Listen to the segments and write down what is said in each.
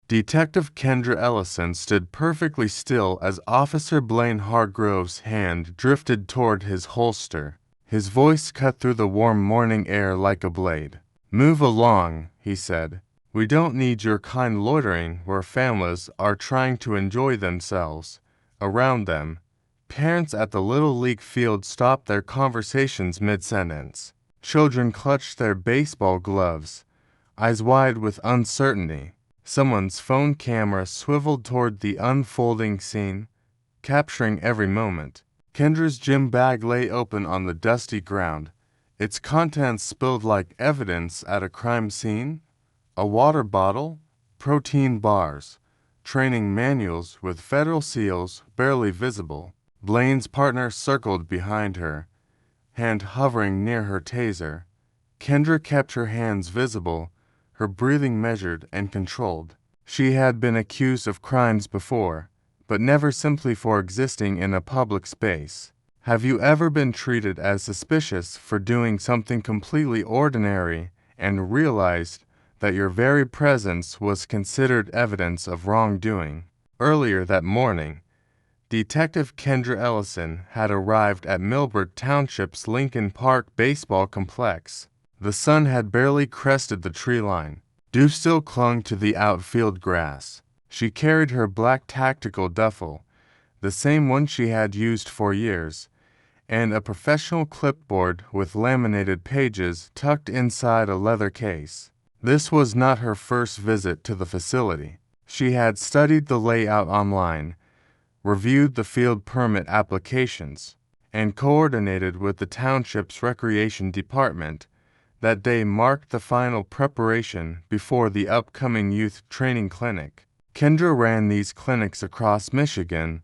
Detective Kendra Ellison stood perfectly still as Officer Blaine Hargrove's hand drifted toward his holster. His voice cut through the warm morning air like a blade. "Move along," he said. "We don't need your kind loitering where families are trying to enjoy themselves." Around them, parents at the Little League field stopped their conversations mid-sentence. Children clutched their baseball gloves, eyes wide with uncertainty. Someone's phone camera swiveled toward the unfolding scene, capturing every moment. Kendra's gym bag lay open on the dusty ground, its contents spilled like evidence at a crime scene. A water bottle, protein bars, training manuals with federal seals barely visible. Blaine's partner circled behind her, hand hovering near her taser. Kendra kept her hands visible, her breathing measured and controlled. She had been accused of crimes before, but never simply for existing in a public space. Have you ever been treated as suspicious for doing something completely ordinary and realized that your very presence was considered evidence of wrongdoing? Earlier that morning, Detective Kendra Ellison had arrived at Milbert Township's Lincoln Park baseball complex. The sun had barely crested the tree line. Dew still clung to the outfield grass. She carried her black tactical duffel, the same one she had used for years, and a professional clipboard with laminated pages tucked inside a leather case. This was not her first visit to the facility. She had studied the layout online, reviewed the field permit applications, and coordinated with the township's recreation department. That day marked the final preparation before the upcoming youth training clinic. Kendra ran these clinics across Michigan,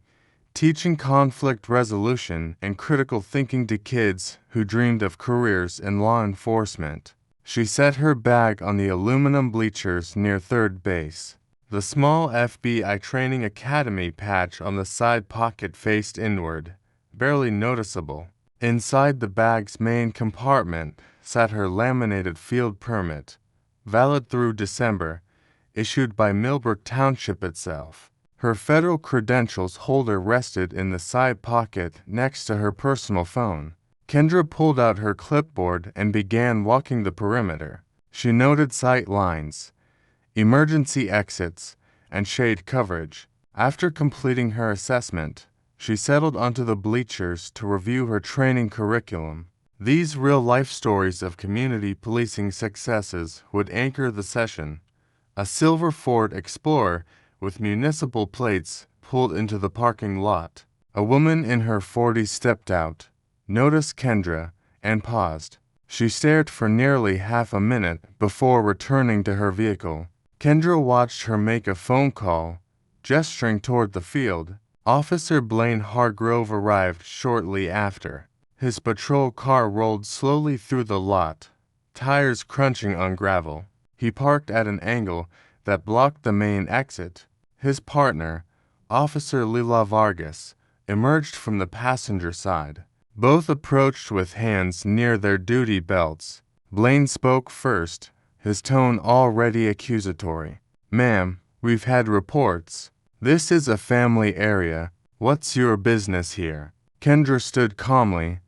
teaching conflict resolution and critical thinking to kids who dreamed of careers in law enforcement. She set her bag on the aluminum bleachers near third base. The small FBI Training Academy patch on the side pocket faced inward, barely noticeable. Inside the bag's main compartment sat her laminated field permit, valid through December, issued by Milbert Township itself. Her federal credentials holder rested in the side pocket next to her personal phone. Kendra pulled out her clipboard and began walking the perimeter. She noted sight lines, emergency exits, and shade coverage. After completing her assessment, she settled onto the bleachers to review her training curriculum. These real-life stories of community policing successes would anchor the session. A silver Ford Explorer with municipal plates pulled into the parking lot. A woman in her 40s stepped out, noticed Kendra, and paused. She stared for nearly half a minute before returning to her vehicle. Kendra watched her make a phone call, gesturing toward the field. Officer Blaine Hargrove arrived shortly after. His patrol car rolled slowly through the lot, tires crunching on gravel. He parked at an angle that blocked the main exit. His partner, Officer Lila Vargas, emerged from the passenger side. Both approached with hands near their duty belts. Blaine spoke first, his tone already accusatory. "Ma'am, we've had reports. This is a family area. What's your business here?" Kendra stood calmly,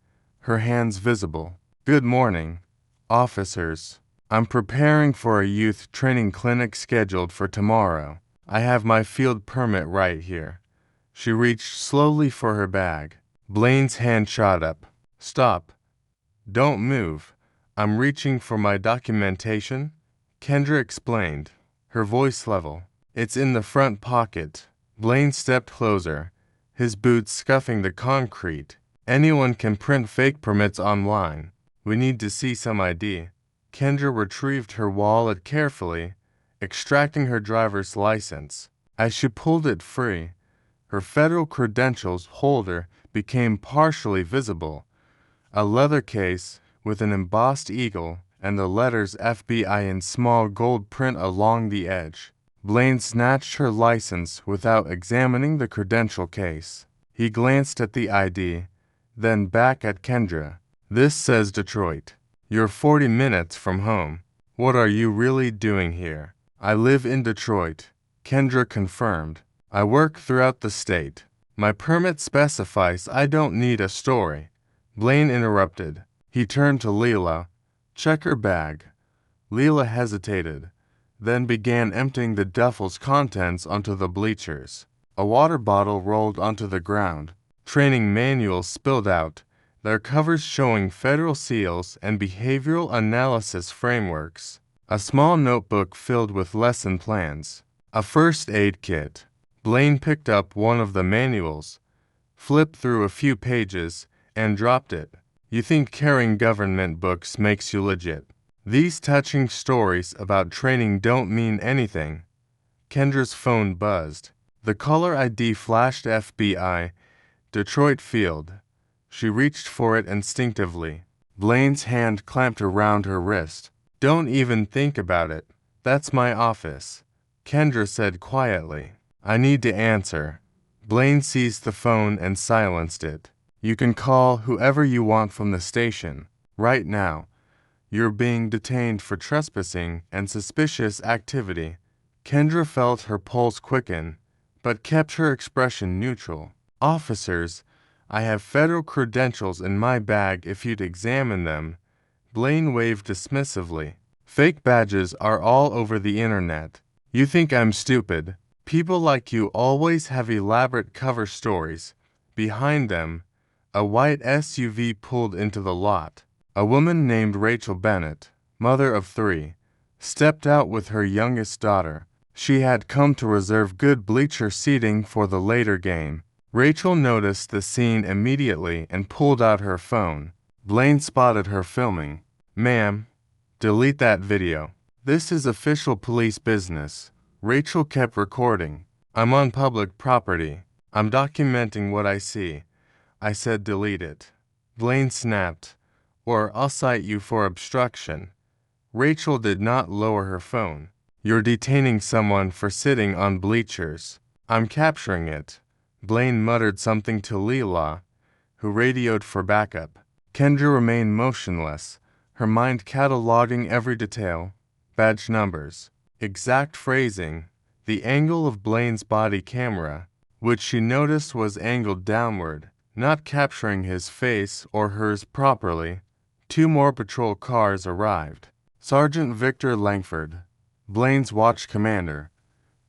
her hands visible. "Good morning, officers. I'm preparing for a youth training clinic scheduled for tomorrow. I have my field permit right here." She reached slowly for her bag. Blaine's hand shot up. "Stop. Don't move. I'm reaching for my documentation," Kendra explained, her voice level. "It's in the front pocket." Blaine stepped closer, his boots scuffing the concrete. "Anyone can print fake permits online. We need to see some ID." Kendra retrieved her wallet carefully, extracting her driver's license. As she pulled it free, her federal credentials holder became partially visible, a leather case with an embossed eagle and the letters FBI in small gold print along the edge. Blaine snatched her license without examining the credential case. He glanced at the ID, then back at Kendra. "This says Detroit. You're 40 minutes from home. What are you really doing here?" "I live in Detroit," Kendra confirmed. I work throughout the state. My permit specifies I don't need a story. Blaine interrupted. He turned to Leela. Check her bag. Leela hesitated, then began emptying the duffel's contents onto the bleachers. A water bottle rolled onto the ground. Training manuals spilled out, their covers showing federal seals and behavioral analysis frameworks. A small notebook filled with lesson plans. A first aid kit. Blaine picked up one of the manuals, flipped through a few pages, and dropped it. You think carrying government books makes you legit. These touching stories about training don't mean anything. Kendra's phone buzzed. The caller ID flashed FBI, Detroit Field. She reached for it instinctively. Blaine's hand clamped around her wrist. Don't even think about it. That's my office. Kendra said quietly. I need to answer. Blaine seized the phone and silenced it. You can call whoever you want from the station. Right now. You're being detained for trespassing and suspicious activity. Kendra felt her pulse quicken, but kept her expression neutral. Officers, I have federal credentials in my bag if you'd examine them. Blaine waved dismissively. Fake badges are all over the internet. You think I'm stupid. People like you always have elaborate cover stories. Behind them, a white SUV pulled into the lot. A woman named Rachel Bennett, mother of 3, stepped out with her youngest daughter. She had come to reserve good bleacher seating for the later game. Rachel noticed the scene immediately and pulled out her phone. Blaine spotted her filming. Ma'am, delete that video. This is official police business. Rachel kept recording. I'm on public property. I'm documenting what I see. I said delete it. Blaine snapped. Or I'll cite you for obstruction. Rachel did not lower her phone. You're detaining someone for sitting on bleachers. I'm capturing it. Blaine muttered something to Leela, who radioed for backup. Kendra remained motionless, her mind cataloging every detail. Badge numbers, exact phrasing, the angle of Blaine's body camera, which she noticed was angled downward, not capturing his face or hers properly. 2 more patrol cars arrived. Sergeant Victor Langford, Blaine's watch commander,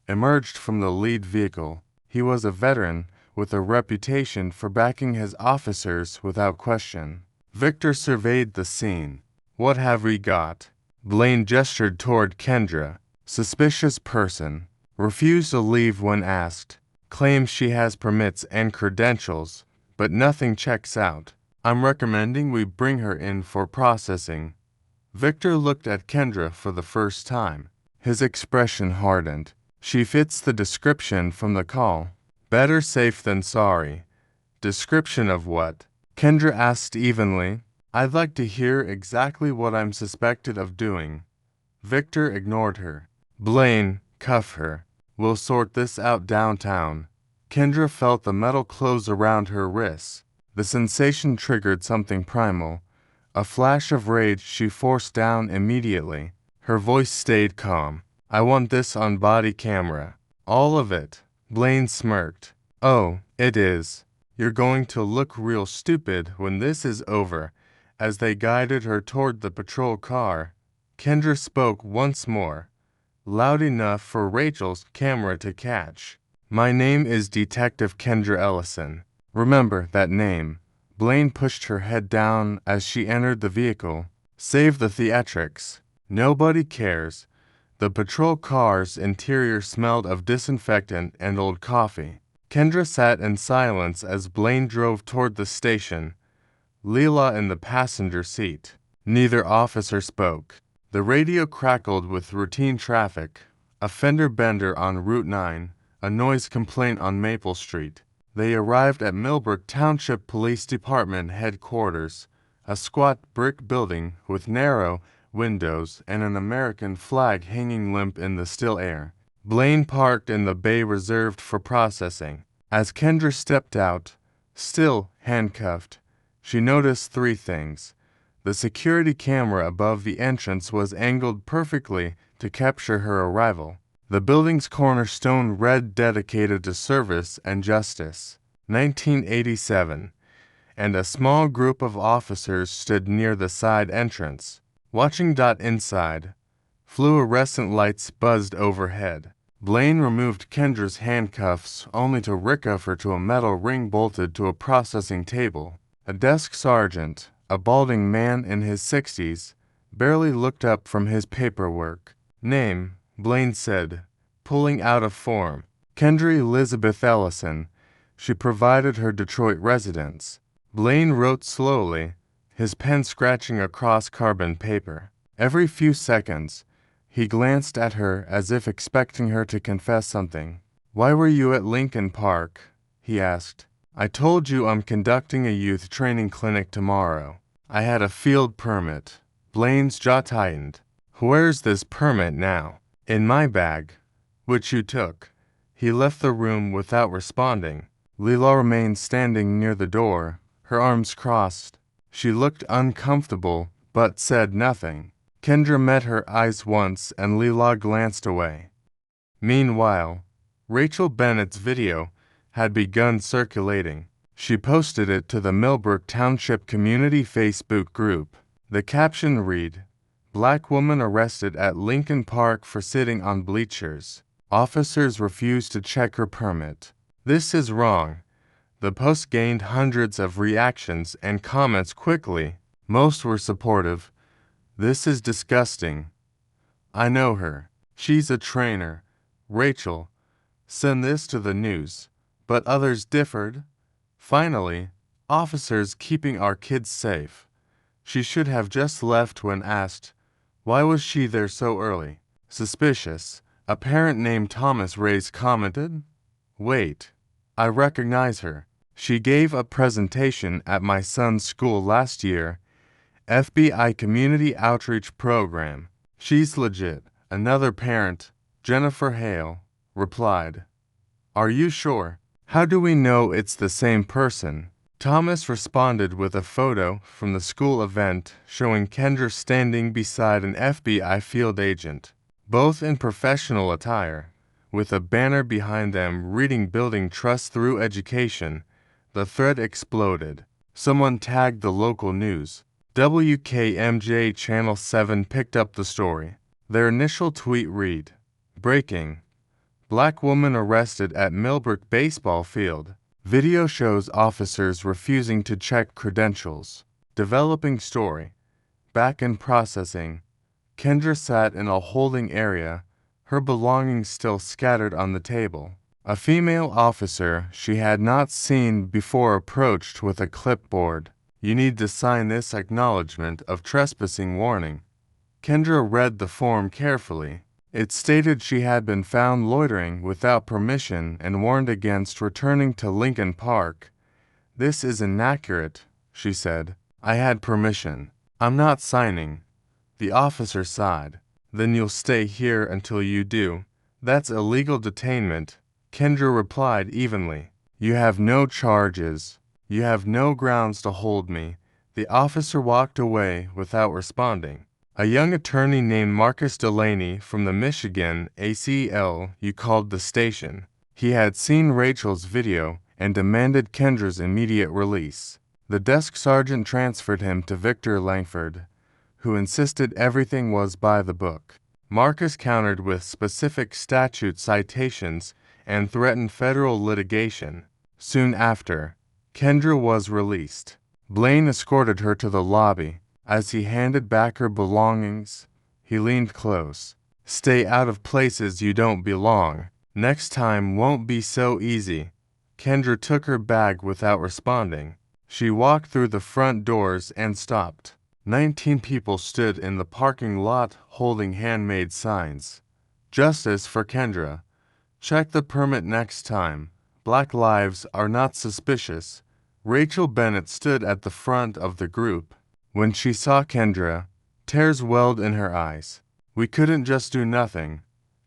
emerged from the lead vehicle. He was a veteran with a reputation for backing his officers without question. Victor surveyed the scene. What have we got? Blaine gestured toward Kendra. Suspicious person. Refused to leave when asked. Claims she has permits and credentials, but nothing checks out. I'm recommending we bring her in for processing. Victor looked at Kendra for the first time. His expression hardened. She fits the description from the call. Better safe than sorry. Description of what? Kendra asked evenly. I'd like to hear exactly what I'm suspected of doing. Victor ignored her. Blaine, cuff her. We'll sort this out downtown. Kendra felt the metal close around her wrists. The sensation triggered something primal. A flash of rage she forced down immediately. Her voice stayed calm. I want this on body camera. All of it. Blaine smirked. Oh, it is. You're going to look real stupid when this is over. As they guided her toward the patrol car, Kendra spoke once more, loud enough for Rachel's camera to catch. My name is Detective Kendra Ellison. Remember that name. Blaine pushed her head down as she entered the vehicle. Save the theatrics. Nobody cares. The patrol car's interior smelled of disinfectant and old coffee. Kendra sat in silence as Blaine drove toward the station, Leela in the passenger seat. Neither officer spoke. The radio crackled with routine traffic. A fender bender on Route 9, a noise complaint on Maple Street. They arrived at Millbrook Township Police Department headquarters, a squat brick building with narrow windows and an American flag hanging limp in the still air. Blaine parked in the bay reserved for processing. As Kendra stepped out, still handcuffed, she noticed 3 things. The security camera above the entrance was angled perfectly to capture her arrival. The building's cornerstone read dedicated to service and justice. 1987. And a small group of officers stood near the side entrance, watching. Inside, fluorescent lights buzzed overhead. Blaine removed Kendra's handcuffs only to handcuff her to a metal ring bolted to a processing table. A desk sergeant, a balding man in his 60s, barely looked up from his paperwork. Name, Blaine said, pulling out a form. Kendra Elizabeth Ellison. She provided her Detroit residence. Blaine wrote slowly, his pen scratching across carbon paper. Every few seconds, he glanced at her as if expecting her to confess something. "Why were you at Lincoln Park?" he asked. "I told you I'm conducting a youth training clinic tomorrow. I had a field permit." Blaine's jaw tightened. "Where's this permit now?" "In my bag." "Which you took." He left the room without responding. Leela remained standing near the door, her arms crossed. She looked uncomfortable, but said nothing. Kendra met her eyes once and Leela glanced away. Meanwhile, Rachel Bennett's video had begun circulating. She posted it to the Millbrook Township Community Facebook group. The caption read, "Black woman arrested at Lincoln Park for sitting on bleachers. Officers refuse to check her permit. This is wrong." The post gained hundreds of reactions and comments quickly. Most were supportive. "This is disgusting. I know her. She's a trainer. Rachel, send this to the news." But others differed. "Finally, officers keeping our kids safe. She should have just left when asked. Why was she there so early?" "Suspicious," a parent named Thomas Reyes commented. "Wait, I recognize her. She gave a presentation at my son's school last year. FBI Community Outreach Program. She's legit." Another parent, Jennifer Hale, replied, "Are you sure? How do we know it's the same person?" Thomas responded with a photo from the school event showing Kendra standing beside an FBI field agent, both in professional attire, with a banner behind them reading "Building Trust Through Education." The thread exploded. Someone tagged the local news. WKMJ Channel 7 picked up the story. Their initial tweet read, "Breaking. Black woman arrested at Millbrook baseball field. Video shows officers refusing to check credentials." Developing story. Back in processing. Kendra sat in a holding area, her belongings still scattered on the table. A female officer she had not seen before approached with a clipboard. "You need to sign this acknowledgement of trespassing warning." Kendra read the form carefully. It stated she had been found loitering without permission and warned against returning to Lincoln Park. "This is inaccurate," she said. "I had permission. I'm not signing." The officer sighed. "Then you'll stay here until you do." "That's illegal detainment," Kendra replied evenly. "You have no charges. You have no grounds to hold me." The officer walked away without responding. A young attorney named Marcus Delaney from the Michigan ACLU called the station. He had seen Rachel's video and demanded Kendra's immediate release. The desk sergeant transferred him to Victor Langford, who insisted everything was by the book. Marcus countered with specific statute citations and threatened federal litigation. Soon after, Kendra was released. Blaine escorted her to the lobby. As he handed back her belongings, he leaned close. "Stay out of places you don't belong. Next time won't be so easy." Kendra took her bag without responding. She walked through the front doors and stopped. 19 people stood in the parking lot holding handmade signs. "Justice for Kendra. Check the permit next time. Black lives are not suspicious." Rachel Bennett stood at the front of the group. When she saw Kendra, tears welled in her eyes. "We couldn't just do nothing."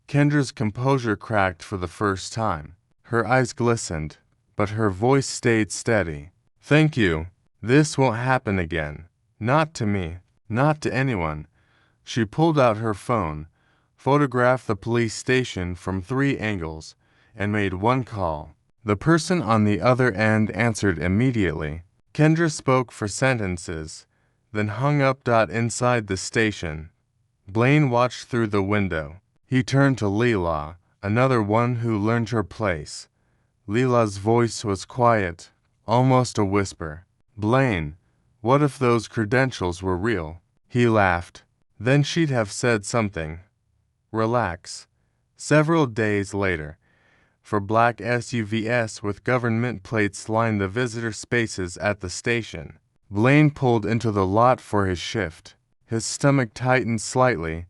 Kendra's composure cracked for the first time. Her eyes glistened, but her voice stayed steady. "Thank you. This won't happen again. Not to me. Not to anyone." She pulled out her phone. photographed the police station from 3 angles, and made 1 call. The person on the other end answered immediately. Kendra spoke for sentences, then hung up. Inside the station, Blaine watched through the window. He turned to Leela, another one who learned her place. Leela's voice was quiet, almost a whisper. "Blaine, what if those credentials were real?" He laughed. "Then she'd have said something. Relax." Several days later, four black SUVs with government plates lined the visitor spaces at the station. Blaine pulled into the lot for his shift. His stomach tightened slightly,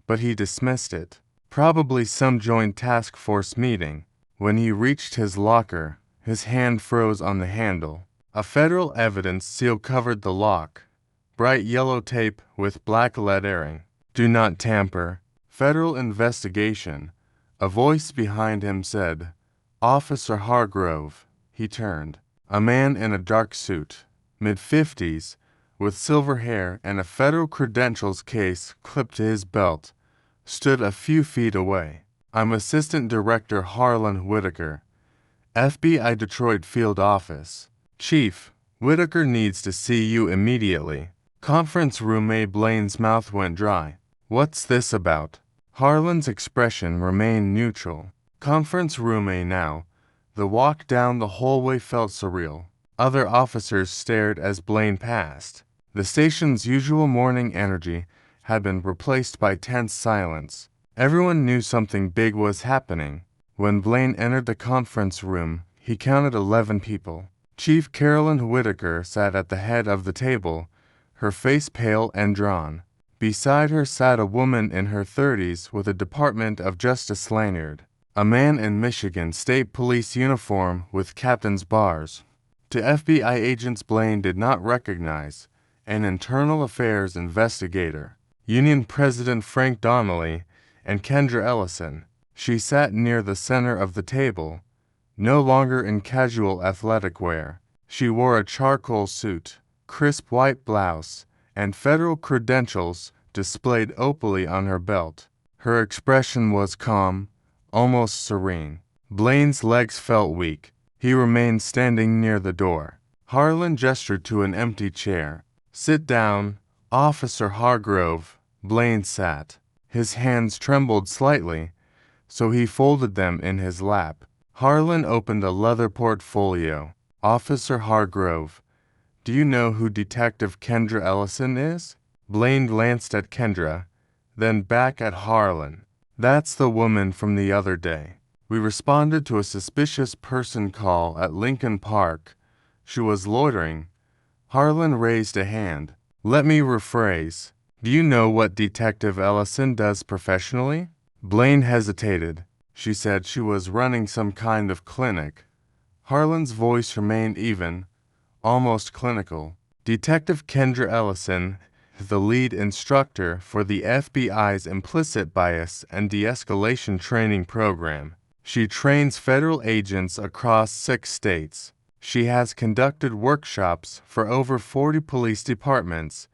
but he dismissed it. Probably some joint task force meeting. When he reached his locker, his hand froze on the handle. A federal evidence seal covered the lock. Bright yellow tape with black lettering. "Do not tamper. Federal investigation." A voice behind him said, "Officer Hargrove." He turned. A man in a dark suit, mid-50s, with silver hair and a federal credentials case clipped to his belt, stood a few feet away. "I'm Assistant Director Harlan Whitaker, FBI Detroit Field Office. Chief, Whitaker needs to see you immediately." Conference room. Blaine's mouth went dry. "What's this about?" Harlan's expression remained neutral. Conference room. Now. The walk down the hallway felt surreal. Other officers stared as Blaine passed. The station's usual morning energy had been replaced by tense silence. Everyone knew something big was happening. When Blaine entered the conference room, he counted 11 people. Chief Carolyn Whitaker sat at the head of the table, her face pale and drawn. Beside her sat a woman in her 30s with a Department of Justice lanyard. A man in Michigan State Police uniform with captain's bars. Two FBI agents Blaine did not recognize, an internal affairs investigator, Union President Frank Donnelly, and Kendra Ellison. She sat near the center of the table, no longer in casual athletic wear. She wore a charcoal suit, crisp white blouse, and federal credentials displayed opally on her belt. Her expression was calm, almost serene. Blaine's legs felt weak. He remained standing near the door. Harlan gestured to an empty chair. "Sit down, Officer Hargrove." Blaine sat. His hands trembled slightly, so he folded them in his lap. Harlan opened a leather portfolio. "Officer Hargrove, do you know who Detective Kendra Ellison is?" Blaine glanced at Kendra, then back at Harlan. "That's the woman from the other day. We responded to a suspicious person call at Lincoln Park. She was loitering." Harlan raised a hand. "Let me rephrase. Do you know what Detective Ellison does professionally?" Blaine hesitated. "She said she was running some kind of clinic." Harlan's voice remained even, almost clinical. "Detective Kendra Ellison is the lead instructor for the FBI's Implicit Bias and De-escalation Training Program. She trains federal agents across 6 states. She has conducted workshops for over 40 police departments,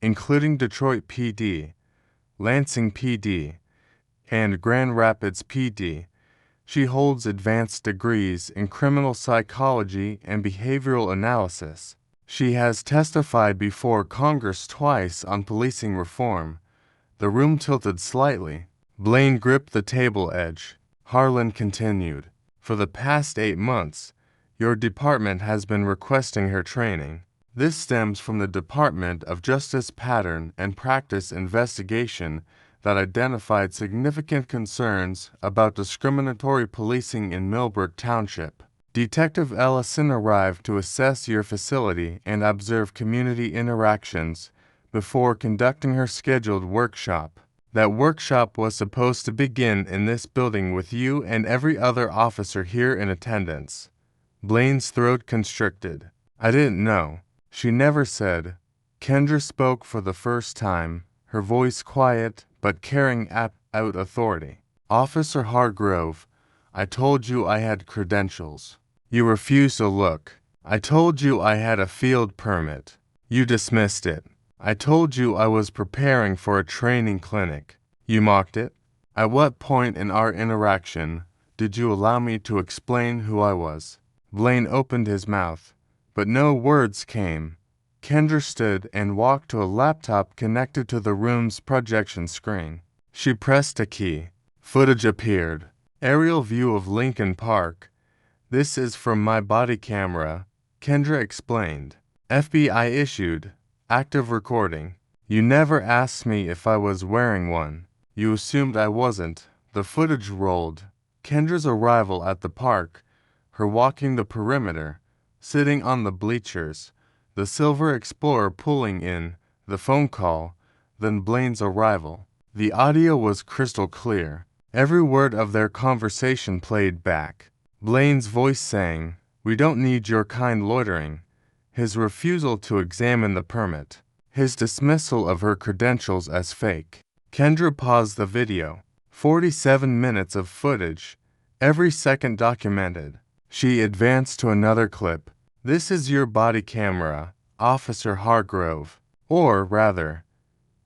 including Detroit PD, Lansing PD, and Grand Rapids PD. She holds advanced degrees in criminal psychology and behavioral analysis. She has testified before Congress twice on policing reform." The room tilted slightly. Blaine gripped the table edge. Harlan continued, "For the past 8 months, your department has been requesting her training. This stems from the Department of Justice pattern and practice investigation that identified significant concerns about discriminatory policing in Millbrook Township. Detective Ellison arrived to assess your facility and observe community interactions before conducting her scheduled workshop. That workshop was supposed to begin in this building with you and every other officer here in attendance." Blaine's throat constricted. "I didn't know." "She never said." Kendra spoke for the first time, her voice quiet but carrying out authority. "Officer Hargrove, I told you I had credentials. You refused to look. I told you I had a field permit. You dismissed it. I told you I was preparing for a training clinic. You mocked it. At what point in our interaction did you allow me to explain who I was? Blaine opened his mouth, but no words came. Kendra stood and walked to a laptop connected to the room's projection screen. She pressed a key. Footage appeared. Aerial view of Lincoln Park. This is from my body camera, Kendra explained. FBI issued. Active recording. You never asked me if I was wearing one. You assumed I wasn't. The footage rolled. Kendra's arrival at the park, her walking the perimeter, sitting on the bleachers, the Silver Explorer pulling in, the phone call, then Blaine's arrival. The audio was crystal clear. Every word of their conversation played back. Blaine's voice saying, "We don't need your kind loitering." His refusal to examine the permit. His dismissal of her credentials as fake. Kendra paused the video. 47 minutes of footage, every second documented. She advanced to another clip. This is your body camera, Officer Hargrove. Or, rather,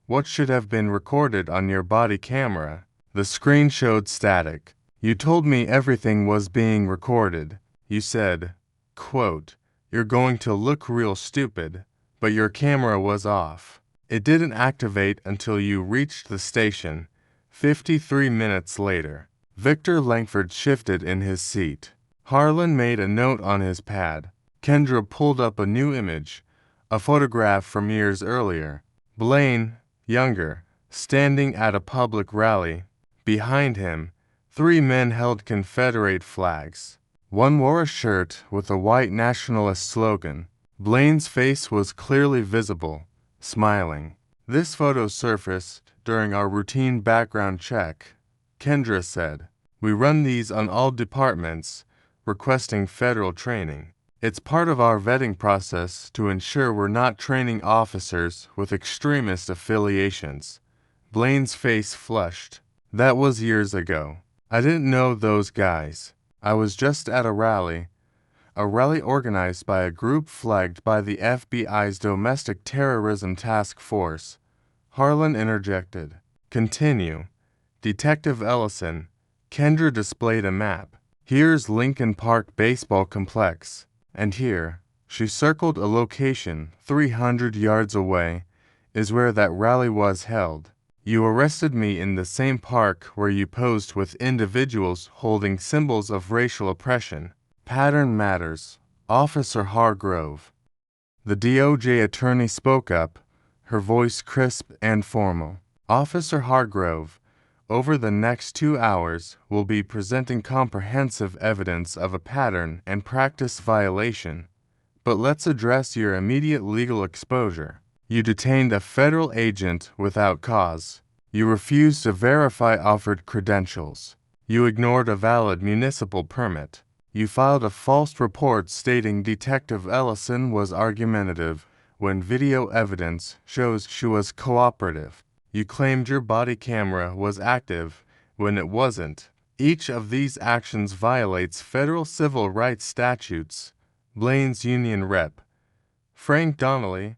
what should have been recorded on your body camera. The screen showed static. You told me everything was being recorded. You said, quote, "You're going to look real stupid," but your camera was off. It didn't activate until you reached the station. 53 minutes later. Victor Langford shifted in his seat. Harlan made a note on his pad. Kendra pulled up a new image, a photograph from years earlier. Blaine, younger, standing at a public rally. Behind him, 3 men held Confederate flags. One wore a shirt with a white nationalist slogan. Blaine's face was clearly visible, smiling. This photo surfaced during our routine background check. Kendra said, "We run these on all departments requesting federal training. It's part of our vetting process to ensure we're not training officers with extremist affiliations." Blaine's face flushed. That was years ago. I didn't know those guys. I was just at a rally organized by a group flagged by the FBI's Domestic Terrorism Task Force. Harlan interjected. Continue. Detective Ellison. Kendra displayed a map. Here's Lincoln Park Baseball Complex. And here, she circled a location 300 yards away, is where that rally was held. You arrested me in the same park where you posed with individuals holding symbols of racial oppression. Pattern matters. Officer Hargrove. The DOJ attorney spoke up, her voice crisp and formal. Officer Hargrove, over the next 2 hours, will be presenting comprehensive evidence of a pattern and practice violation. But let's address your immediate legal exposure. You detained a federal agent without cause. You refused to verify offered credentials. You ignored a valid municipal permit. You filed a false report stating Detective Ellison was argumentative when video evidence shows she was cooperative. You claimed your body camera was active when it wasn't. Each of these actions violates federal civil rights statutes. Blaine's union rep, Frank Donnelly,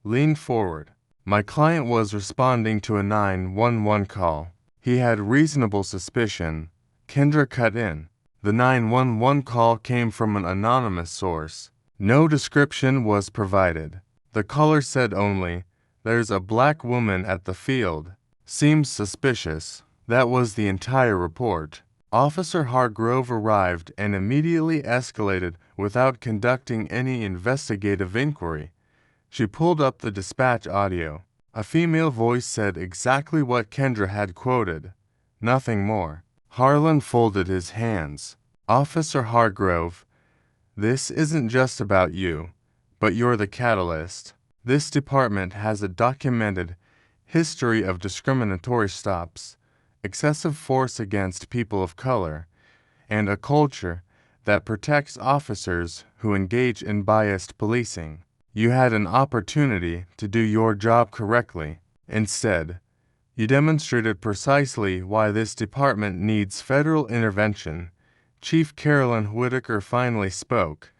leaned forward. My client was responding to a 911 call. He had reasonable suspicion. Kendra cut in. The 911 call came from an anonymous source. No description was provided. The caller said only, "There's a black woman at the field. Seems suspicious." That was the entire report. Officer Hargrove arrived and immediately escalated without conducting any investigative inquiry. She pulled up the dispatch audio. A female voice said exactly what Kendra had quoted. Nothing more. Harlan folded his hands. Officer Hargrove, this isn't just about you, but you're the catalyst. This department has a documented history of discriminatory stops, excessive force against people of color, and a culture that protects officers who engage in biased policing. You had an opportunity to do your job correctly. Instead, you demonstrated precisely why this department needs federal intervention. Chief Carolyn Whitaker finally spoke,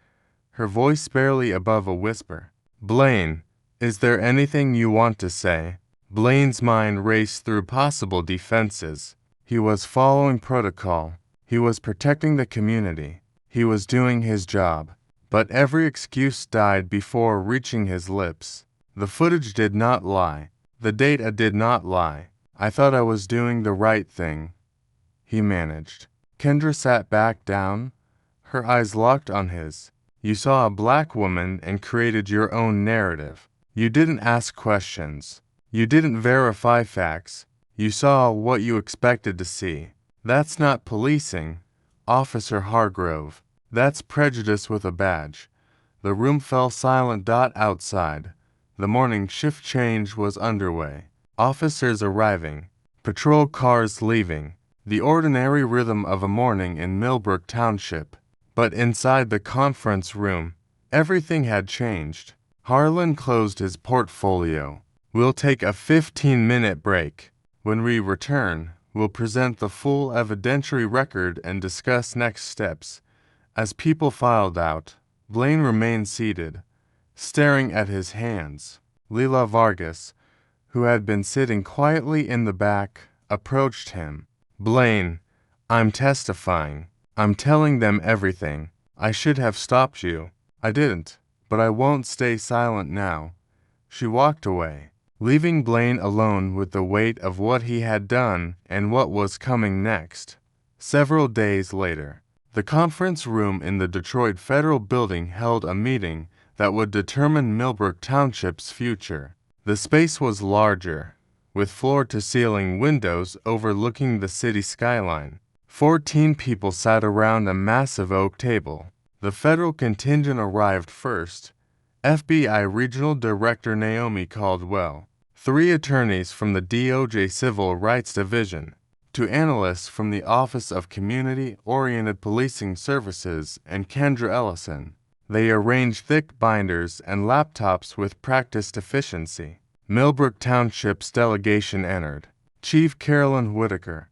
her voice barely above a whisper. Blaine, is there anything you want to say? Blaine's mind raced through possible defenses. He was following protocol. He was protecting the community. He was doing his job. But every excuse died before reaching his lips. The footage did not lie. The data did not lie. I thought I was doing the right thing, he managed. Kendra sat back down, her eyes locked on his. You saw a black woman and created your own narrative. You didn't ask questions. You didn't verify facts. You saw what you expected to see. That's not policing, Officer Hargrove. That's prejudice with a badge. The room fell silent. Outside. The morning shift change was underway. Officers arriving. Patrol cars leaving. The ordinary rhythm of a morning in Millbrook Township. But inside the conference room, everything had changed. Harlan closed his portfolio. We'll take a 15-minute break. When we return, we'll present the full evidentiary record and discuss next steps. As people filed out, Blaine remained seated, staring at his hands. Leila Vargas, who had been sitting quietly in the back, approached him. Blaine, I'm testifying. I'm telling them everything. I should have stopped you. I didn't, but I won't stay silent now. She walked away, leaving Blaine alone with the weight of what he had done and what was coming next. Several days later, the conference room in the Detroit Federal Building held a meeting that would determine Millbrook Township's future. The space was larger, with floor-to-ceiling windows overlooking the city skyline. 14 people sat around a massive oak table. The federal contingent arrived first. FBI Regional Director Naomi Caldwell, 3 attorneys from the DOJ Civil Rights Division, 2 analysts from the Office of Community-Oriented Policing Services, and Kendra Ellison. They arranged thick binders and laptops with practiced efficiency. Millbrook Township's delegation entered. Chief Carolyn Whitaker,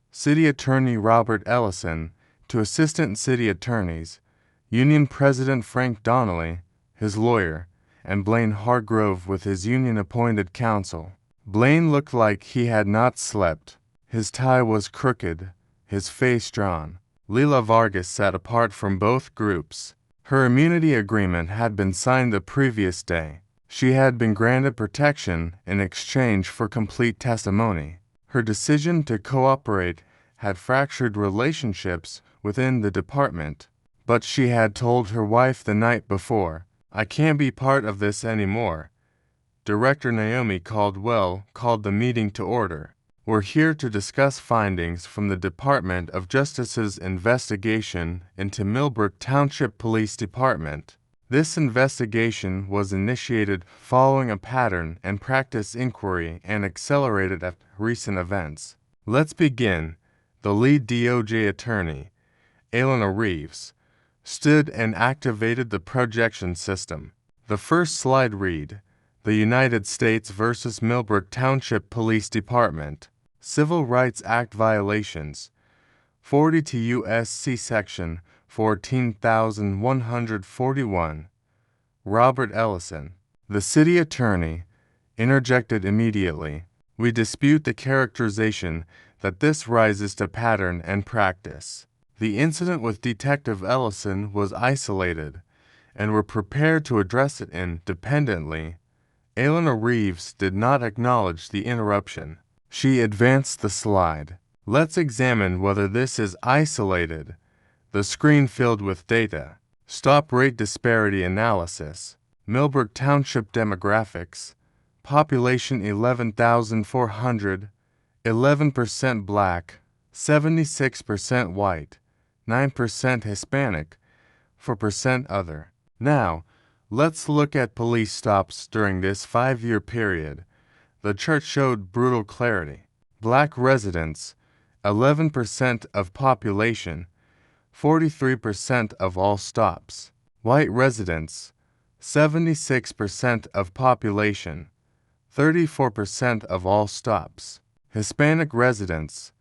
City Attorney Robert Ellison, 2 Assistant City Attorneys, Union President Frank Donnelly, his lawyer, and Blaine Hargrove with his union-appointed counsel. Blaine looked like he had not slept. His tie was crooked, his face drawn. Leila Vargas sat apart from both groups. Her immunity agreement had been signed the previous day. She had been granted protection in exchange for complete testimony. Her decision to cooperate had fractured relationships within the department, but she had told her wife the night before, I can't be part of this anymore. Director Naomi Caldwell called the meeting to order. We're here to discuss findings from the Department of Justice's investigation into Millbrook Township Police Department. This investigation was initiated following a pattern and practice inquiry and accelerated at recent events. Let's begin. The lead DOJ attorney, Elena Reeves, stood and activated the projection system. The first slide read, The United States versus Millbrook Township Police Department. Civil Rights Act violations. 42 U.S.C. Section 14,141. Robert Ellison, the city attorney, interjected immediately. We dispute the characterization that this rises to pattern and practice. The incident with Detective Ellison was isolated, and we're prepared to address it independently. Elena Reeves did not acknowledge the interruption. She advanced the slide. Let's examine whether this is isolated. The screen filled with data. Stop rate disparity analysis. Millbrook Township demographics. Population 11,400. 11% black. 76% white. 9% Hispanic. 4% other. Now, let's look at police stops during this 5-year period. The chart showed brutal clarity. Black residents, 11% of population, 43% of all stops. White residents, 76% of population, 34% of all stops. Hispanic residents,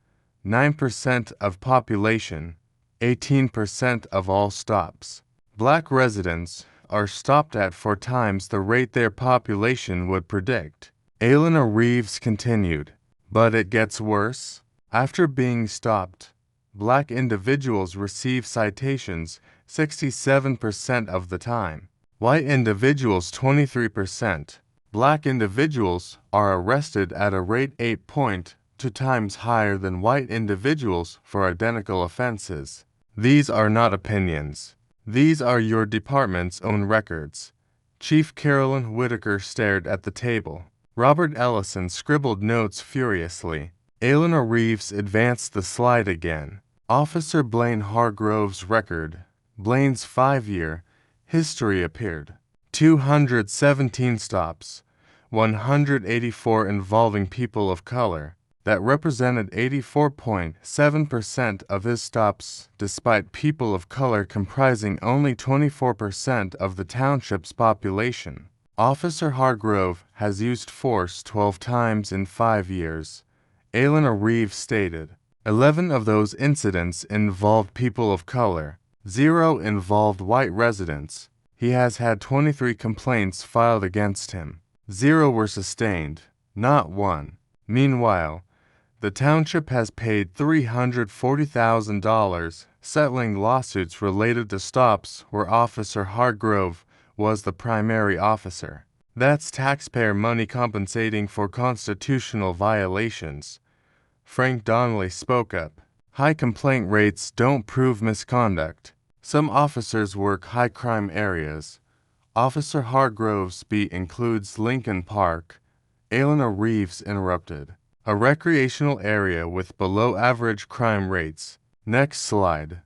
9% of population, 18% of all stops. Black residents are stopped at 4 times the rate their population would predict. Elena Reeves continued, but it gets worse. After being stopped, black individuals receive citations 67% of the time. White individuals 23%. Black individuals are arrested at a rate 8.2 times higher than white individuals for identical offenses. These are not opinions. These are your department's own records. Chief Carolyn Whitaker stared at the table. Robert Ellison scribbled notes furiously. Eleanor Reeves advanced the slide again. Officer Blaine Hargrove's record, Blaine's 5-year history appeared. 217 stops, 184 involving people of color. That represented 84.7% of his stops, despite people of color comprising only 24% of the township's population. Officer Hargrove has used force 12 times in 5 years, Eleanor Reeves stated. 11 of those incidents involved people of color. 0 involved white residents. He has had 23 complaints filed against him. 0 were sustained, not 1. Meanwhile, the township has paid $340,000 settling lawsuits related to stops where Officer Hargrove was the primary officer. That's taxpayer money compensating for constitutional violations. Frank Donnelly spoke up. High complaint rates don't prove misconduct. Some officers work high-crime areas. Officer Hargrove's beat includes Lincoln Park. Eleanor Reeves interrupted. A recreational area with below-average crime rates. Next slide.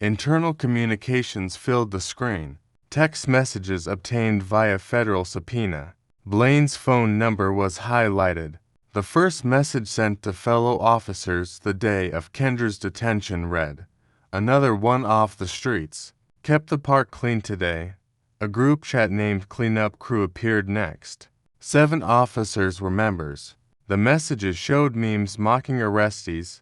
Internal communications filled the screen. Text messages obtained via federal subpoena. Blaine's phone number was highlighted. The first message sent to fellow officers the day of Kendra's detention read, "Another one off the streets. Kept the park clean today." A group chat named Cleanup Crew appeared next. 7 officers were members. The messages showed memes mocking arrestees,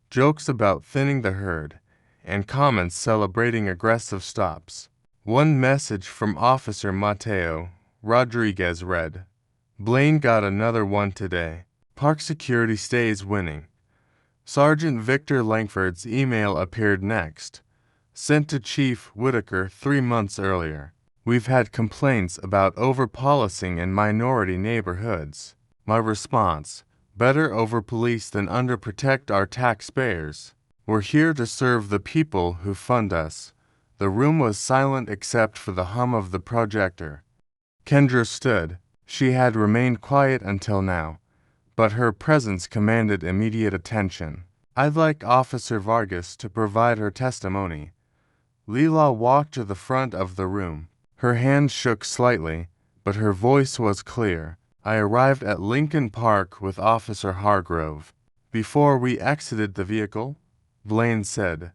jokes about thinning the herd, and comments celebrating aggressive stops. One message from Officer Mateo Rodriguez read, "Blaine got another one today. Park security stays winning." Sergeant Victor Langford's email appeared next, sent to Chief Whitaker 3 months earlier. "We've had complaints about over-policing in minority neighborhoods." My response, "Better over-police than under-protect our taxpayers. We're here to serve the people who fund us." The room was silent except for the hum of the projector. Kendra stood. She had remained quiet until now, but her presence commanded immediate attention. "I'd like Officer Vargas to provide her testimony." Leela walked to the front of the room. Her hand shook slightly, but her voice was clear. "I arrived at Lincoln Park with Officer Hargrove. Before we exited the vehicle," Blaine said,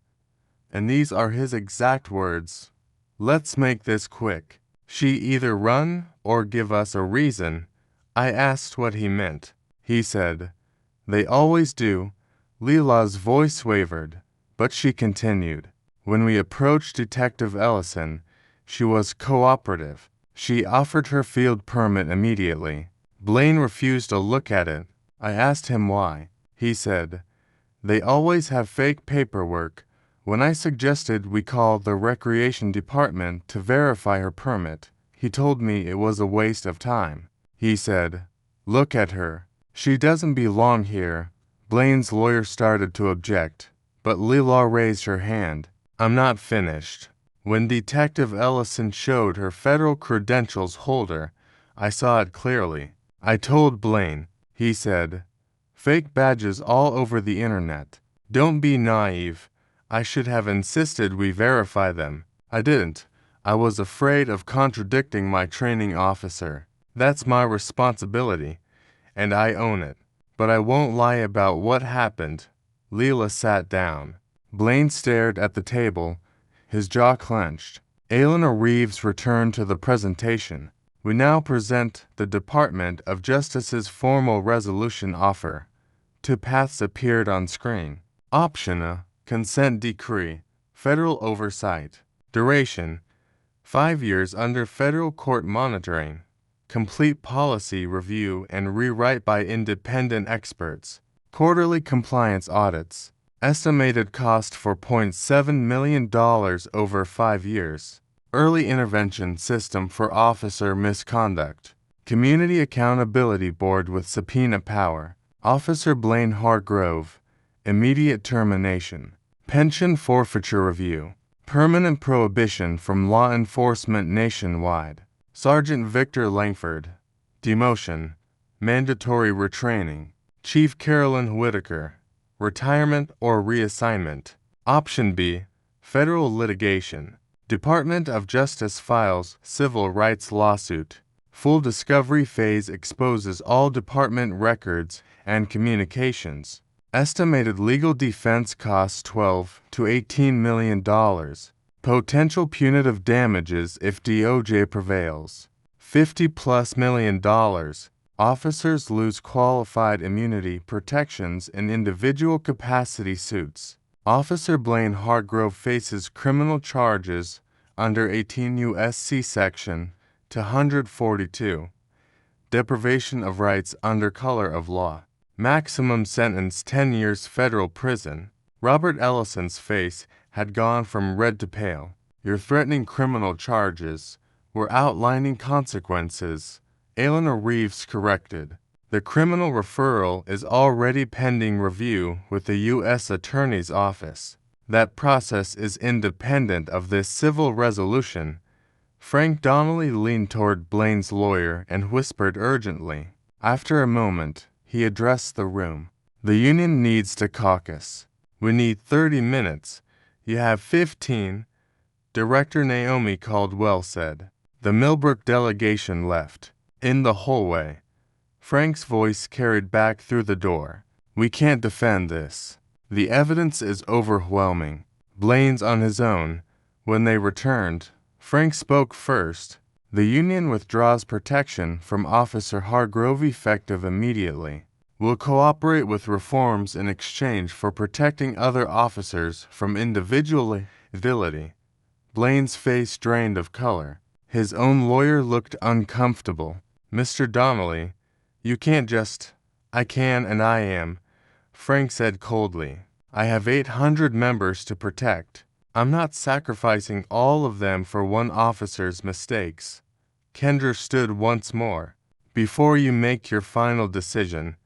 and these are his exact words, "Let's make this quick. She either run or give us a reason." I asked what he meant. He said, "They always do." Leela's voice wavered, but she continued. "When we approached Detective Ellison, she was cooperative. She offered her field permit immediately." Blaine refused to look at it. I asked him why. He said, "They always have fake paperwork." When I suggested we call the Recreation Department to verify her permit, he told me it was a waste of time. He said, "Look at her. She doesn't belong here." Blaine's lawyer started to object, but Leela raised her hand. "I'm not finished." When Detective Ellison showed her federal credentials holder, I saw it clearly. I told Blaine. He said, "Fake badges all over the internet. Don't be naive. I should have insisted we verify them. I didn't. I was afraid of contradicting my training officer. That's my responsibility, and I own it. But I won't lie about what happened." Leela sat down. Blaine stared at the table, his jaw clenched. Eleanor Reeves returned to the presentation. "We now present the Department of Justice's formal resolution offer." 2 paths appeared on screen. Option A, Consent Decree, Federal Oversight. Duration, 5 years under federal court monitoring. Complete policy review and rewrite by independent experts. Quarterly compliance audits. Estimated cost $4.7 million over 5 years. Early intervention system for officer misconduct. Community Accountability Board with subpoena power. Officer Blaine Hargrove. Immediate termination. Pension forfeiture review. Permanent prohibition from law enforcement nationwide. Sergeant Victor Langford. Demotion. Mandatory retraining. Chief Carolyn Whitaker. Retirement or reassignment. Option B. Federal litigation. Department of Justice files civil rights lawsuit. Full discovery phase exposes all department records and communications. Estimated legal defense costs $12 to $18 million. Potential punitive damages if DOJ prevails. $50+ million. Officers lose qualified immunity protections in individual capacity suits. Officer Blaine Hargrove faces criminal charges under 18 U.S.C. Section 242. Deprivation of rights under color of law. Maximum sentence 10 years federal prison. Robert Ellison's face had gone from red to pale. You're threatening criminal charges. We're outlining consequences. Eleanor Reeves corrected. The criminal referral is already pending review with the U.S. Attorney's Office. That process is independent of this civil resolution. Frank Donnelly leaned toward Blaine's lawyer and whispered urgently. After a moment, he addressed the room. The union needs to caucus. We need 30 minutes. You have 15, Director Naomi Caldwell said. The Millbrook delegation left. In the hallway, Frank's voice carried back through the door. We can't defend this. The evidence is overwhelming. Blaine's on his own. When they returned, Frank spoke first. The union withdraws protection from Officer Hargrove effective immediately. We'll cooperate with reforms in exchange for protecting other officers from individual liability. Blaine's face drained of color. His own lawyer looked uncomfortable. Mr. Donnelly, you can't just... I can and I am, Frank said coldly. I have 800 members to protect. I'm not sacrificing all of them for one officer's mistakes. Kendra stood once more. Before you make your final decision,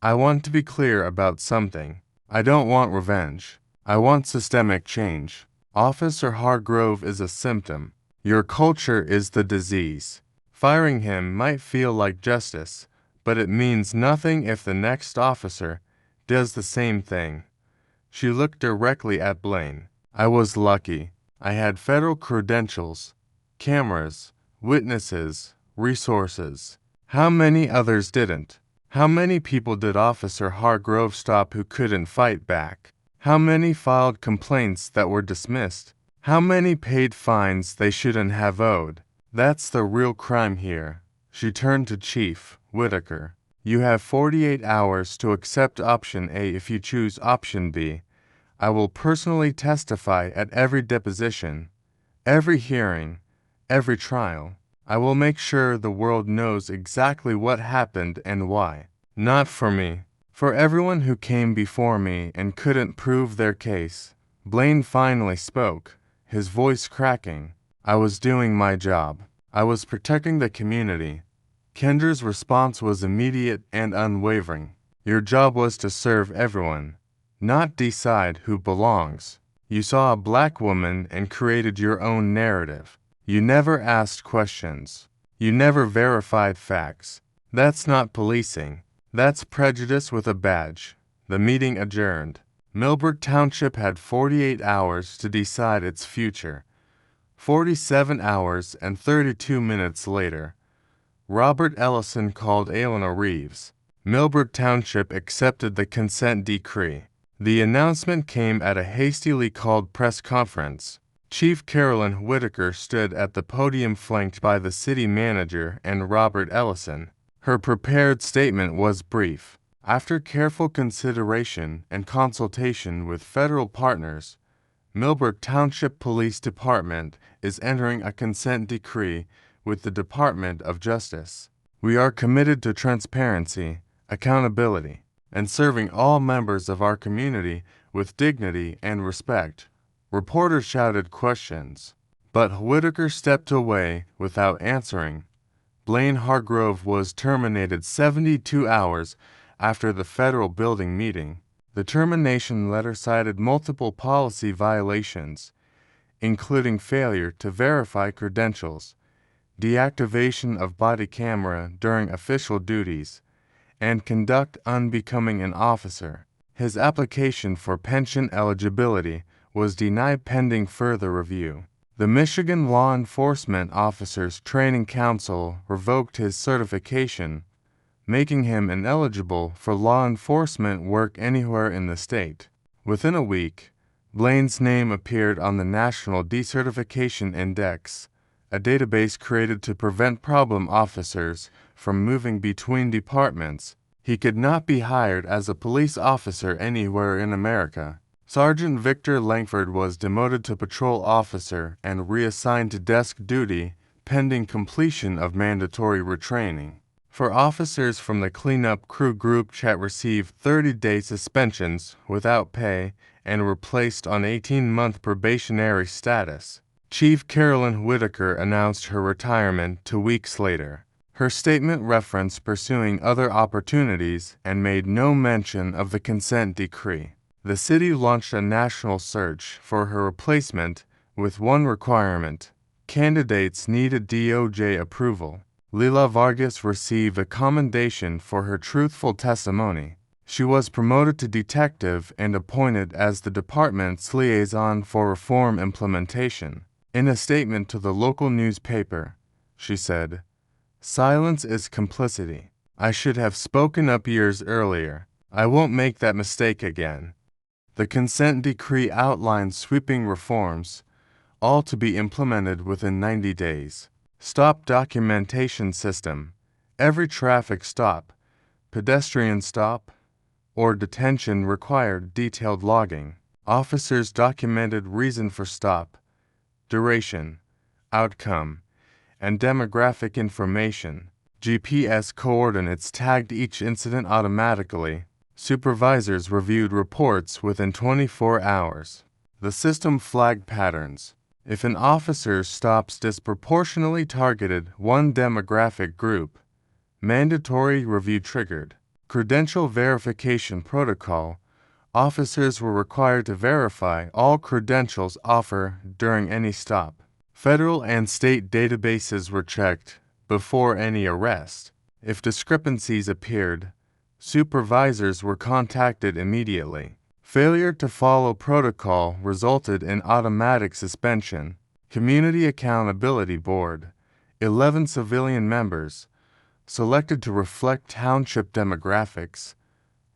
I want to be clear about something. I don't want revenge. I want systemic change. Officer Hargrove is a symptom. Your culture is the disease. Firing him might feel like justice, but it means nothing if the next officer does the same thing. She looked directly at Blaine. I was lucky. I had federal credentials, cameras, witnesses, resources. How many others didn't? How many people did Officer Hargrove stop who couldn't fight back? How many filed complaints that were dismissed? How many paid fines they shouldn't have owed? That's the real crime here. She turned to Chief Whitaker. You have 48 hours to accept option A. If you choose option B, I will personally testify at every deposition, every hearing, every trial. I will make sure the world knows exactly what happened and why. Not for me, for everyone who came before me and couldn't prove their case. Blaine finally spoke, his voice cracking. I was doing my job. I was protecting the community. Kendra's response was immediate and unwavering. Your job was to serve everyone, not decide who belongs. You saw a black woman and created your own narrative. You never asked questions. You never verified facts. That's not policing. That's prejudice with a badge. The meeting adjourned. Millbrook Township had 48 hours to decide its future. 47 hours and 32 minutes later, Robert Ellison called Eleanor Reeves. Millbrook Township accepted the consent decree. The announcement came at a hastily called press conference. Chief Carolyn Whitaker stood at the podium flanked by the city manager and Robert Ellison. Her prepared statement was brief. After careful consideration and consultation with federal partners, Millbrook Township Police Department is entering a consent decree with the Department of Justice. We are committed to transparency, accountability, and serving all members of our community with dignity and respect. Reporters shouted questions, but Whitaker stepped away without answering. Blaine Hargrove was terminated 72 hours after the federal building meeting. The termination letter cited multiple policy violations, including failure to verify credentials, deactivation of body camera during official duties, and conduct unbecoming an officer. His application for pension eligibility was denied pending further review. The Michigan Law Enforcement Officers Training Council revoked his certification, making him ineligible for law enforcement work anywhere in the state. Within a week, Blaine's name appeared on the National Decertification Index, a database created to prevent problem officers from moving between departments. He could not be hired as a police officer anywhere in America. Sergeant Victor Langford was demoted to patrol officer and reassigned to desk duty pending completion of mandatory retraining. For officers from the cleanup crew group chat received 30-day suspensions without pay and were placed on 18-month probationary status. Chief Carolyn Whitaker announced her retirement 2 weeks later. Her statement referenced pursuing other opportunities and made no mention of the consent decree. The city launched a national search for her replacement with one requirement: candidates needed DOJ approval. Lila Vargas received a commendation for her truthful testimony. She was promoted to detective and appointed as the department's liaison for reform implementation. In a statement to the local newspaper, she said, "Silence is complicity. I should have spoken up years earlier. I won't make that mistake again." The consent decree outlines sweeping reforms, all to be implemented within 90 days. Stop documentation system. Every traffic stop, pedestrian stop, or detention required detailed logging. Officers documented reason for stop, duration, outcome, and demographic information. GPS coordinates tagged each incident automatically. Supervisors reviewed reports within 24 hours. The system flagged patterns. If an officer stops disproportionately targeted one demographic group, mandatory review triggered. Credential verification protocol. Officers were required to verify all credentials offered during any stop. Federal and state databases were checked before any arrest. If discrepancies appeared, supervisors were contacted immediately. Failure to follow protocol resulted in automatic suspension. Community Accountability Board, 11 civilian members, selected to reflect township demographics,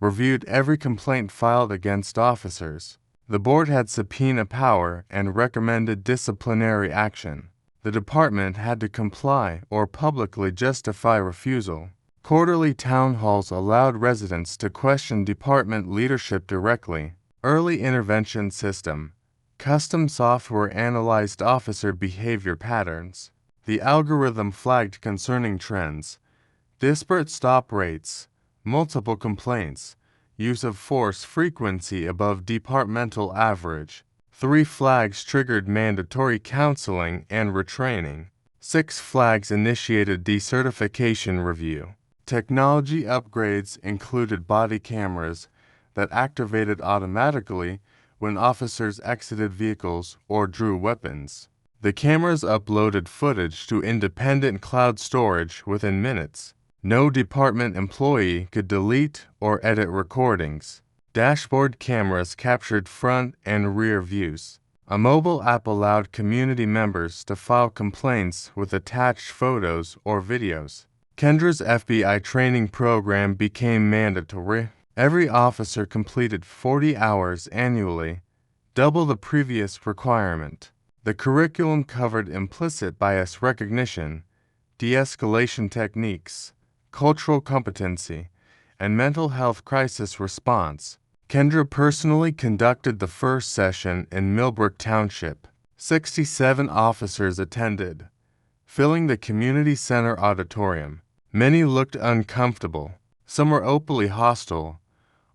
reviewed every complaint filed against officers. The board had subpoena power and recommended disciplinary action. The department had to comply or publicly justify refusal. Quarterly town halls allowed residents to question department leadership directly. Early intervention system. Custom software analyzed officer behavior patterns. The algorithm flagged concerning trends: disparate stop rates, multiple complaints, use of force frequency above departmental average. 3 flags triggered mandatory counseling and retraining. 6 flags initiated decertification review. Technology upgrades included body cameras that activated automatically when officers exited vehicles or drew weapons. The cameras uploaded footage to independent cloud storage within minutes. No department employee could delete or edit recordings. Dashboard cameras captured front and rear views. A mobile app allowed community members to file complaints with attached photos or videos. Kendra's FBI training program became mandatory. Every officer completed 40 hours annually, double the previous requirement. The curriculum covered implicit bias recognition, de-escalation techniques, cultural competency, and mental health crisis response. Kendra personally conducted the first session in Millbrook Township. 67 officers attended, filling the community center auditorium. Many looked uncomfortable. Some were openly hostile,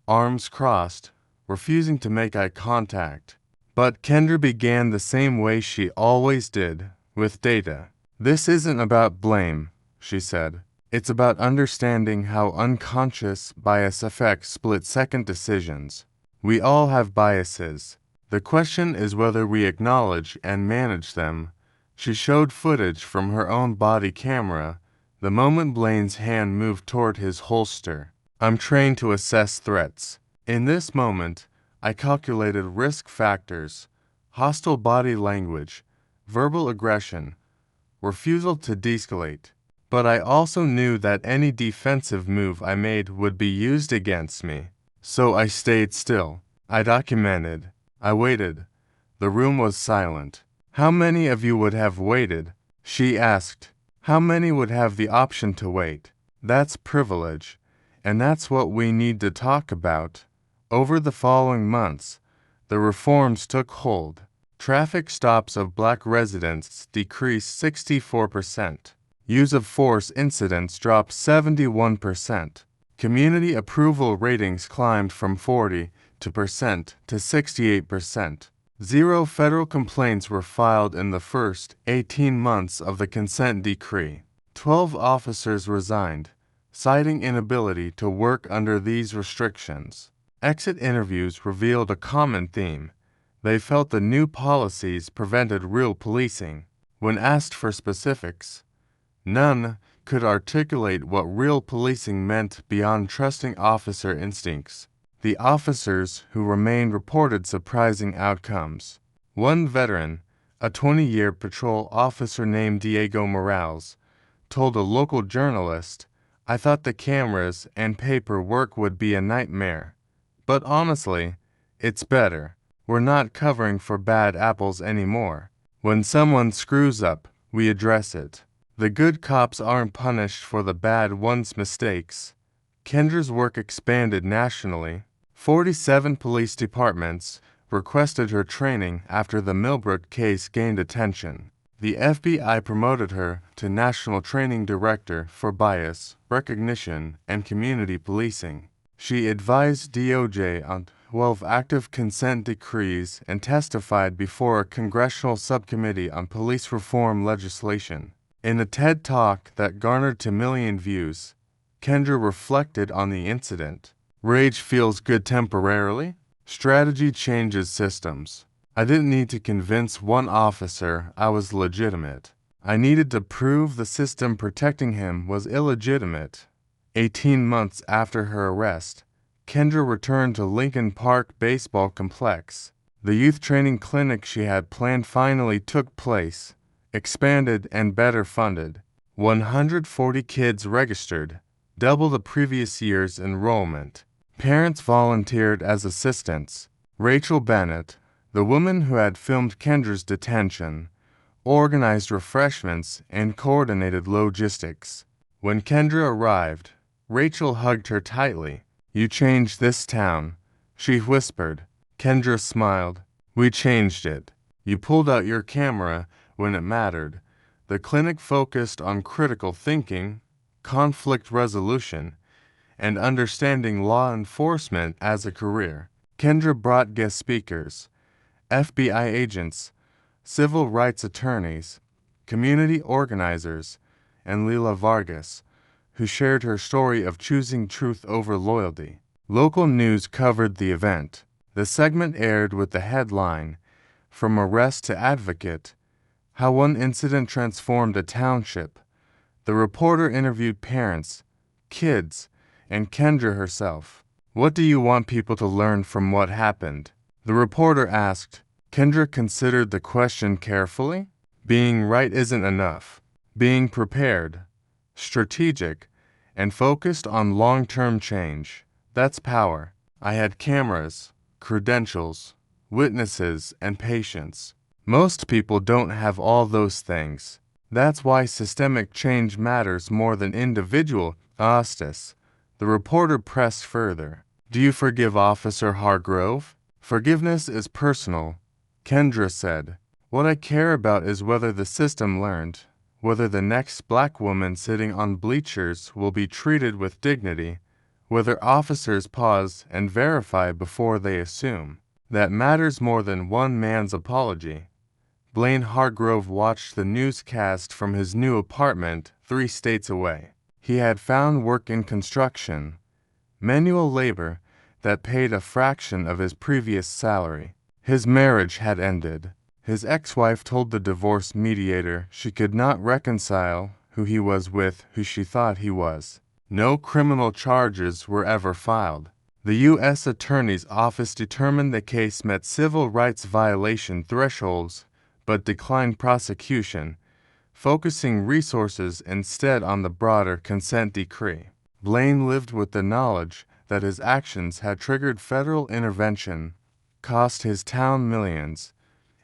arms crossed, refusing to make eye contact. But Kendra began the same way she always did, with data. "This isn't about blame," she said. "It's about understanding how unconscious bias affects split-second decisions. We all have biases. The question is whether we acknowledge and manage them." She showed footage from her own body camera the moment Blaine's hand moved toward his holster. "I'm trained to assess threats. In this moment, I calculated risk factors, hostile body language, verbal aggression, refusal to de-escalate. But I also knew that any defensive move I made would be used against me. So I stayed still. I documented. I waited." The room was silent. "How many of you would have waited?" she asked. "How many would have the option to wait? That's privilege, and that's what we need to talk about." Over the following months, the reforms took hold. Traffic stops of Black residents decreased 64%. Use of force incidents dropped 71%. Community approval ratings climbed from 40% to 68%. 0 federal complaints were filed in the first 18 months of the consent decree. 12 officers resigned, citing inability to work under these restrictions. Exit interviews revealed a common theme. They felt the new policies prevented real policing. When asked for specifics, none could articulate what real policing meant beyond trusting officer instincts. The officers who remained reported surprising outcomes. One veteran, a 20-year patrol officer named Diego Morales, told a local journalist, "I thought the cameras and paperwork would be a nightmare. But honestly, it's better. We're not covering for bad apples anymore. When someone screws up, we address it. The good cops aren't punished for the bad ones' mistakes." Kendra's work expanded nationally. 47 police departments requested her training after the Millbrook case gained attention. The FBI promoted her to National Training Director for Bias, Recognition, and Community Policing. She advised DOJ on 12 active consent decrees and testified before a congressional subcommittee on police reform legislation. In a TED Talk that garnered 2 million views, Kendra reflected on the incident. "Rage feels good temporarily. Strategy changes systems. I didn't need to convince one officer I was legitimate. I needed to prove the system protecting him was illegitimate." 18 months after her arrest, Kendra returned to Lincoln Park Baseball Complex. The youth training clinic she had planned finally took place, expanded and better funded. 140 kids registered, double the previous year's enrollment. Parents volunteered as assistants. Rachel Bennett, the woman who had filmed Kendra's detention, organized refreshments and coordinated logistics. When Kendra arrived, Rachel hugged her tightly. "You changed this town," she whispered. Kendra smiled. "We changed it. You pulled out your camera when it mattered." The clinic focused on critical thinking, conflict resolution, and understanding law enforcement as a career. Kendra brought guest speakers, FBI agents, civil rights attorneys, community organizers, and Lila Vargas, who shared her story of choosing truth over loyalty. Local news covered the event. The segment aired with the headline, "From Arrest to Advocate: How One Incident Transformed a Township." The reporter interviewed parents, kids, and Kendra herself. "What do you want people to learn from what happened?" the reporter asked. Kendra considered the question carefully. Being right isn't enough. Being prepared, strategic, and focused on long-term change, that's power. "I had cameras, credentials, witnesses, and patience. Most people don't have all those things. That's why systemic change matters more than individual justice." The reporter pressed further. "Do you forgive Officer Hargrove?" "Forgiveness is personal," Kendra said. "What I care about is whether the system learned, whether the next black woman sitting on bleachers will be treated with dignity, whether officers pause and verify before they assume. That matters more than one man's apology. Blaine Hargrove watched the newscast from his new apartment 3 states away. He had found work in construction, manual labor, that paid a fraction of his previous salary. His marriage had ended. His ex-wife told the divorce mediator she could not reconcile who he was with who she thought he was. No criminal charges were ever filed. The U.S. Attorney's Office determined the case met civil rights violation thresholds, but declined prosecution, focusing resources instead on the broader consent decree. Blaine lived with the knowledge that his actions had triggered federal intervention, cost his town millions,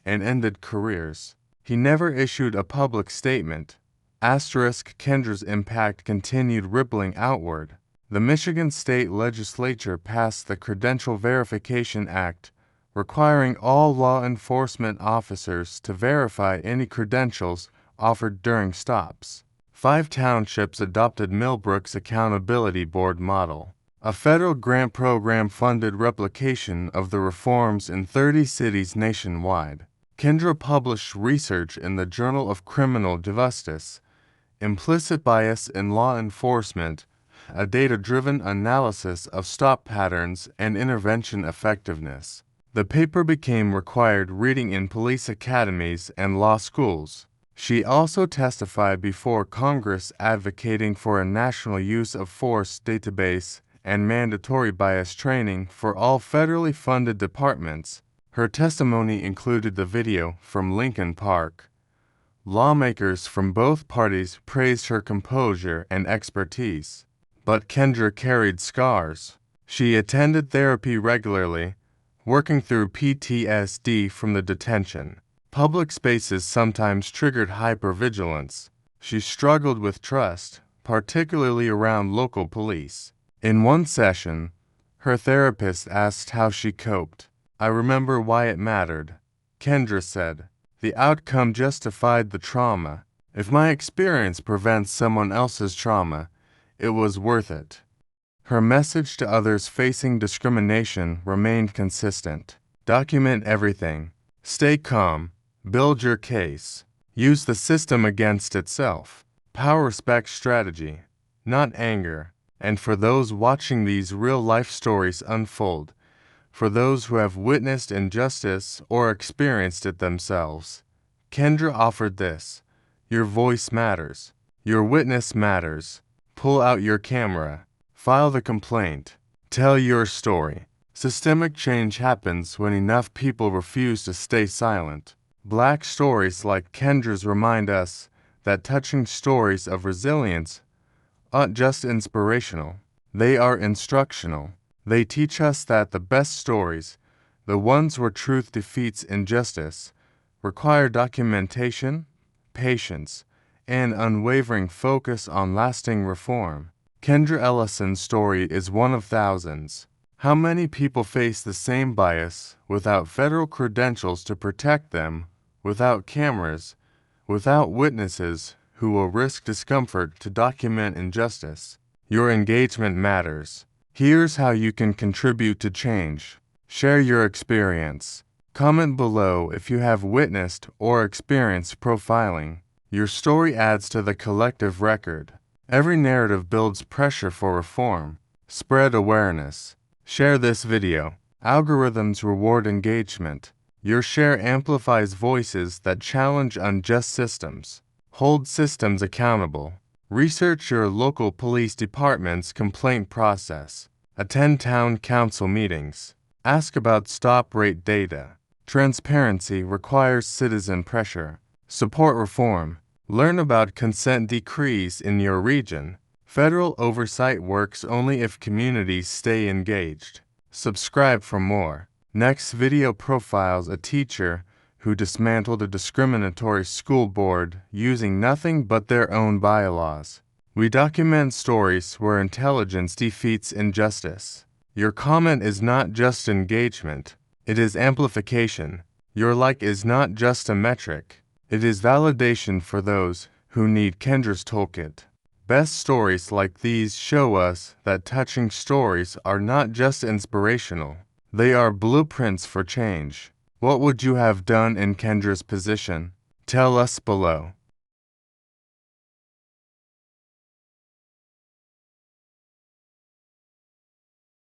and ended careers. He never issued a public statement. Kendra's impact continued rippling outward. The Michigan State Legislature passed the Credential Verification Act, requiring all law enforcement officers to verify any credentials offered during stops. 5 townships adopted Millbrook's Accountability Board model. A federal grant program funded replication of the reforms in 30 cities nationwide. Kendra published research in the Journal of Criminal Justice, Implicit Bias in Law Enforcement, a data-driven analysis of stop patterns and intervention effectiveness. The paper became required reading in police academies and law schools. She also testified before Congress advocating for a national use of force database and mandatory bias training for all federally funded departments. Her testimony included the video from Lincoln Park. Lawmakers from both parties praised her composure and expertise. But Kendra carried scars. She attended therapy regularly, working through PTSD from the detention. Public spaces sometimes triggered hypervigilance. She struggled with trust, particularly around local police. In one session, her therapist asked how she coped. "I remember why it mattered," Kendra said. "The outcome justified the trauma. If my experience prevents someone else's trauma, it was worth it." Her message to others facing discrimination remained consistent. Document everything. Stay calm. Build your case. Use the system against itself. Power respects strategy, not anger. And for those watching these real-life stories unfold, for those who have witnessed injustice or experienced it themselves, Kendra offered this: your voice matters. Your witness matters. Pull out your camera. File the complaint. Tell your story. Systemic change happens when enough people refuse to stay silent. Black stories like Kendra's remind us that touching stories of resilience aren't just inspirational. They are instructional. They teach us that the best stories, the ones where truth defeats injustice, require documentation, patience, and unwavering focus on lasting reform. Kendra Ellison's story is one of thousands. How many people face the same bias without federal credentials to protect them, without cameras, without witnesses who will risk discomfort to document injustice? Your engagement matters. Here's how you can contribute to change. Share your experience. Comment below if you have witnessed or experienced profiling. Your story adds to the collective record. Every narrative builds pressure for reform. Spread awareness. Share this video. Algorithms reward engagement. Your share amplifies voices that challenge unjust systems. Hold systems accountable. Research your local police department's complaint process. Attend town council meetings. Ask about stop rate data. Transparency requires citizen pressure. Support reform. Learn about consent decrees in your region. Federal oversight works only if communities stay engaged. Subscribe for more. Next video profiles a teacher who dismantled a discriminatory school board using nothing but their own bylaws. We document stories where intelligence defeats injustice. Your comment is not just engagement, it is amplification. Your like is not just a metric, it is validation for those who need Kendra's toolkit. Best stories like these show us that touching stories are not just inspirational, they are blueprints for change. What would you have done in Kendra's position? Tell us below.